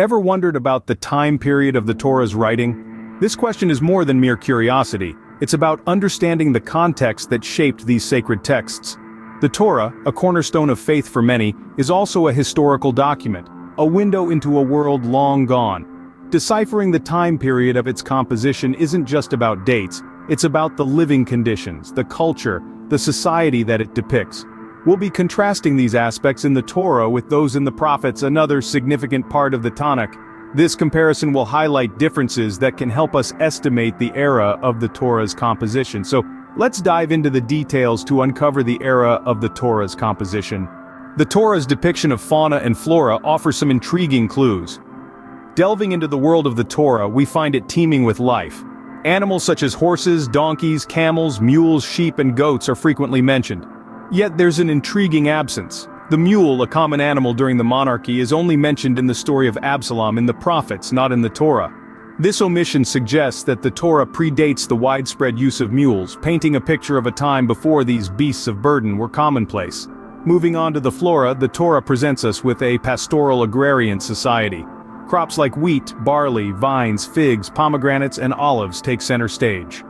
Ever wondered about the time period of the Torah's writing? This question is more than mere curiosity. It's about understanding the context that shaped these sacred texts. The Torah, a cornerstone of faith for many, is also a historical document, a window into a world long gone. Deciphering the time period of its composition isn't just about dates, it's about the living conditions, the culture, the society that it depicts. We'll be contrasting these aspects in the Torah with those in the prophets, another significant part of the Tanakh. This comparison will highlight differences that can help us estimate the era of the Torah's composition. So, let's dive into the details to uncover the era of the Torah's composition. The Torah's depiction of fauna and flora offers some intriguing clues. Delving into the world of the Torah, we find it teeming with life. Animals such as horses, donkeys, camels, mules, sheep, and goats are frequently mentioned. Yet there's an intriguing absence. The mule, a common animal during the monarchy, is only mentioned in the story of Absalom in the prophets, not in the Torah. This omission suggests that the Torah predates the widespread use of mules, painting a picture of a time before these beasts of burden were commonplace. Moving on to the flora, the Torah presents us with a pastoral agrarian society. Crops like wheat, barley, vines, figs, pomegranates, and olives take center stage.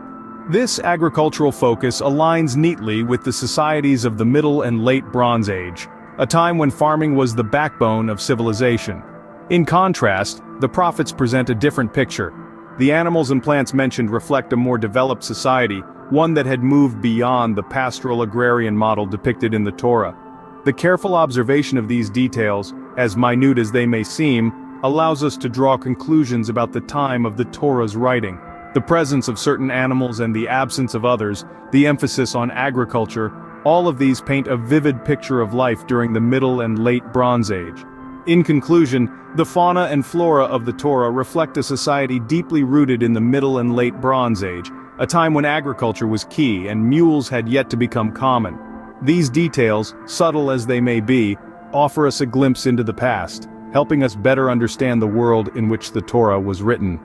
This agricultural focus aligns neatly with the societies of the Middle and Late Bronze Age, a time when farming was the backbone of civilization. In contrast, the prophets present a different picture. The animals and plants mentioned reflect a more developed society, one that had moved beyond the pastoral agrarian model depicted in the Torah. The careful observation of these details, as minute as they may seem, allows us to draw conclusions about the time of the Torah's writing. The presence of certain animals and the absence of others, the emphasis on agriculture, all of these paint a vivid picture of life during the Middle and Late Bronze Age. In conclusion, the fauna and flora of the Torah reflect a society deeply rooted in the Middle and Late Bronze Age, a time when agriculture was key and mules had yet to become common. These details, subtle as they may be, offer us a glimpse into the past, helping us better understand the world in which the Torah was written.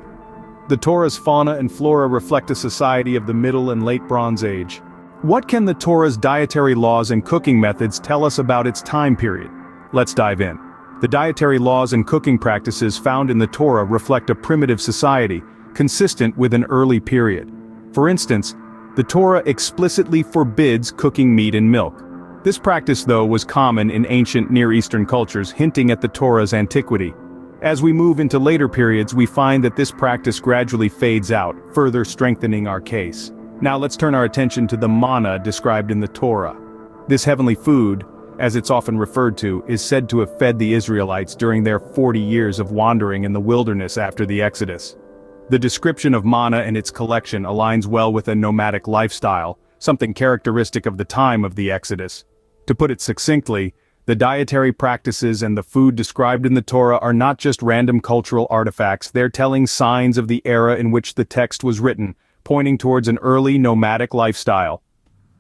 The Torah's fauna and flora reflect a society of the Middle and Late Bronze Age. What can the Torah's dietary laws and cooking methods tell us about its time period? Let's dive in. The dietary laws and cooking practices found in the Torah reflect a primitive society, consistent with an early period. For instance, the Torah explicitly forbids cooking meat in milk. This practice, though, was common in ancient Near Eastern cultures, hinting at the Torah's antiquity. As we move into later periods, we find that this practice gradually fades out, further strengthening our case. Now let's turn our attention to the manna described in the Torah. This heavenly food, as it's often referred to, is said to have fed the Israelites during their 40 years of wandering in the wilderness after the Exodus. The description of manna and its collection aligns well with a nomadic lifestyle, something characteristic of the time of the Exodus. To put it succinctly, the dietary practices and the food described in the Torah are not just random cultural artifacts, they're telling signs of the era in which the text was written, pointing towards an early nomadic lifestyle.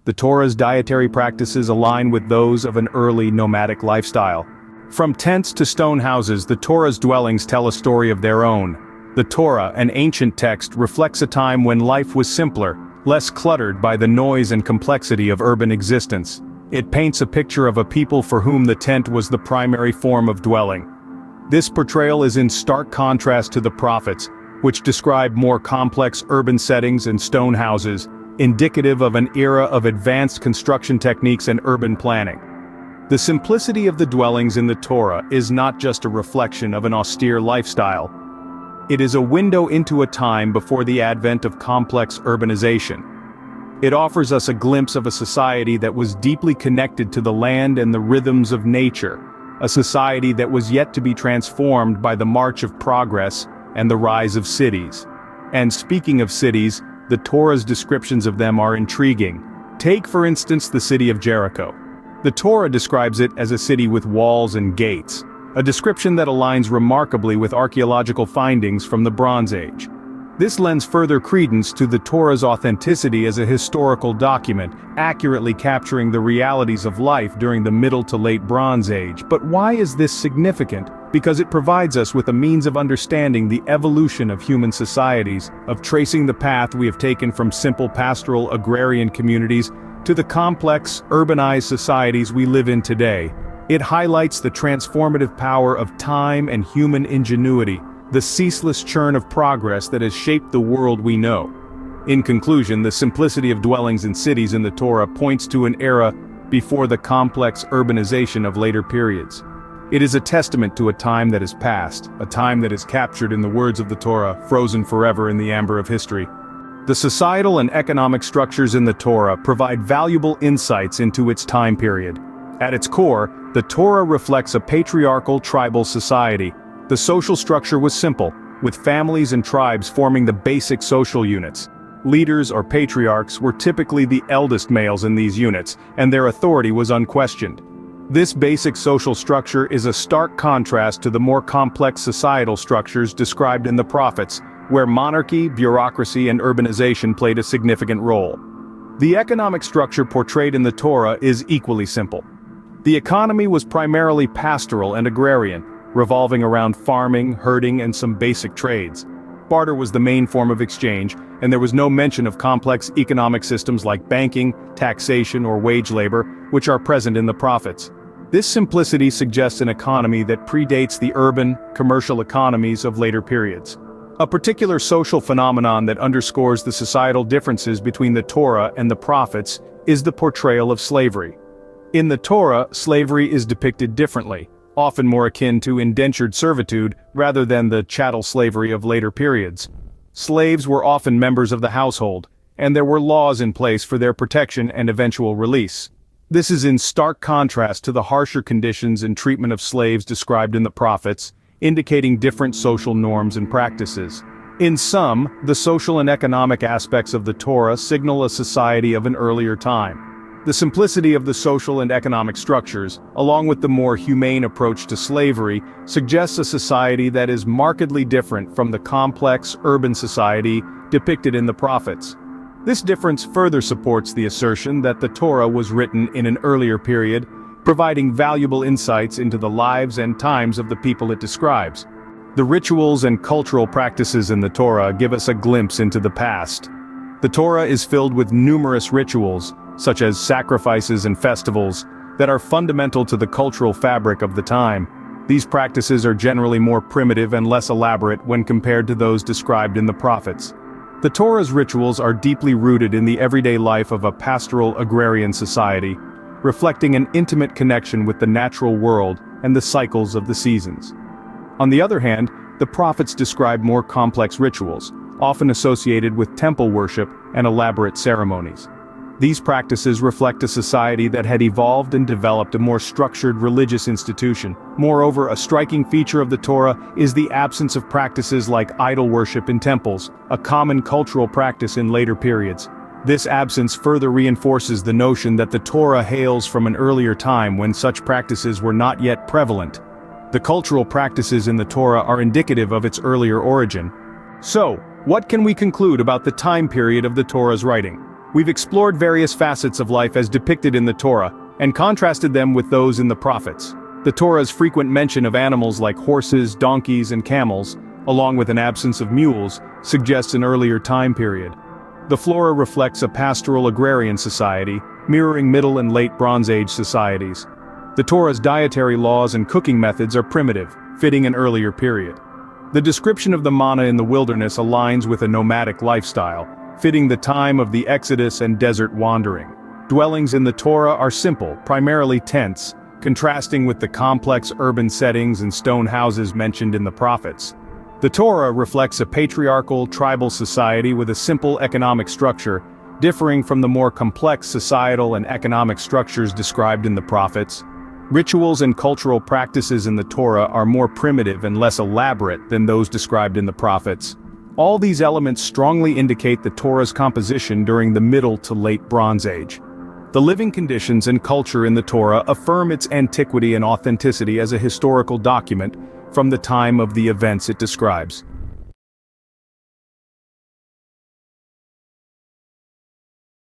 The Torah's dietary practices align with those of an early nomadic lifestyle. From tents to stone houses, the Torah's dwellings tell a story of their own. The Torah, an ancient text, reflects a time when life was simpler, less cluttered by the noise and complexity of urban existence. It paints a picture of a people for whom the tent was the primary form of dwelling. This portrayal is in stark contrast to the prophets, which describe more complex urban settings and stone houses, indicative of an era of advanced construction techniques and urban planning. The simplicity of the dwellings in the Torah is not just a reflection of an austere lifestyle. It is a window into a time before the advent of complex urbanization. It offers us a glimpse of a society that was deeply connected to the land and the rhythms of nature, a society that was yet to be transformed by the march of progress and the rise of cities. And speaking of cities, the Torah's descriptions of them are intriguing. Take, for instance, the city of Jericho. The Torah describes it as a city with walls and gates, a description that aligns remarkably with archaeological findings from the Bronze Age. This lends further credence to the Torah's authenticity as a historical document, accurately capturing the realities of life during the Middle to Late Bronze Age. But why is this significant? Because it provides us with a means of understanding the evolution of human societies, of tracing the path we have taken from simple pastoral agrarian communities to the complex, urbanized societies we live in today. It highlights the transformative power of time and human ingenuity, the ceaseless churn of progress that has shaped the world we know. In conclusion, the simplicity of dwellings in cities in the Torah points to an era before the complex urbanization of later periods. It is a testament to a time that is past, a time that is captured in the words of the Torah, frozen forever in the amber of history. The societal and economic structures in the Torah provide valuable insights into its time period. At its core, the Torah reflects a patriarchal tribal society. The social structure was simple, with families and tribes forming the basic social units. Leaders or patriarchs were typically the eldest males in these units, and their authority was unquestioned. This basic social structure is a stark contrast to the more complex societal structures described in the prophets, where monarchy, bureaucracy, and urbanization played a significant role. The economic structure portrayed in the Torah is equally simple. The economy was primarily pastoral and agrarian, revolving around farming, herding, and some basic trades. Barter was the main form of exchange, and there was no mention of complex economic systems like banking, taxation, or wage labor, which are present in the prophets. This simplicity suggests an economy that predates the urban, commercial economies of later periods. A particular social phenomenon that underscores the societal differences between the Torah and the prophets is the portrayal of slavery. In the Torah, slavery is depicted differently, often more akin to indentured servitude rather than the chattel slavery of later periods. Slaves were often members of the household, and there were laws in place for their protection and eventual release. This is in stark contrast to the harsher conditions and treatment of slaves described in the prophets, indicating different social norms and practices. In sum, the social and economic aspects of the Torah signal a society of an earlier time. The simplicity of the social and economic structures, along with the more humane approach to slavery, suggests a society that is markedly different from the complex urban society depicted in the prophets. This difference further supports the assertion that the Torah was written in an earlier period, providing valuable insights into the lives and times of the people it describes. The rituals and cultural practices in the Torah give us a glimpse into the past. The Torah is filled with numerous rituals, such as sacrifices and festivals, that are fundamental to the cultural fabric of the time. These practices are generally more primitive and less elaborate when compared to those described in the prophets. The Torah's rituals are deeply rooted in the everyday life of a pastoral agrarian society, reflecting an intimate connection with the natural world and the cycles of the seasons. On the other hand, the prophets describe more complex rituals, often associated with temple worship and elaborate ceremonies. These practices reflect a society that had evolved and developed a more structured religious institution. Moreover, a striking feature of the Torah is the absence of practices like idol worship in temples, a common cultural practice in later periods. This absence further reinforces the notion that the Torah hails from an earlier time when such practices were not yet prevalent. The cultural practices in the Torah are indicative of its earlier origin. So, what can we conclude about the time period of the Torah's writing? We've explored various facets of life as depicted in the Torah, and contrasted them with those in the prophets. The Torah's frequent mention of animals like horses, donkeys, and camels, along with an absence of mules, suggests an earlier time period. The flora reflects a pastoral agrarian society, mirroring Middle and Late Bronze Age societies. The Torah's dietary laws and cooking methods are primitive, fitting an earlier period. The description of the manna in the wilderness aligns with a nomadic lifestyle, fitting the time of the Exodus and desert wandering. Dwellings in the Torah are simple, primarily tents, contrasting with the complex urban settings and stone houses mentioned in the prophets. The Torah reflects a patriarchal, tribal society with a simple economic structure, differing from the more complex societal and economic structures described in the prophets. Rituals and cultural practices in the Torah are more primitive and less elaborate than those described in the prophets. All these elements strongly indicate the Torah's composition during the Middle to Late Bronze Age. The living conditions and culture in the Torah affirm its antiquity and authenticity as a historical document from the time of the events it describes.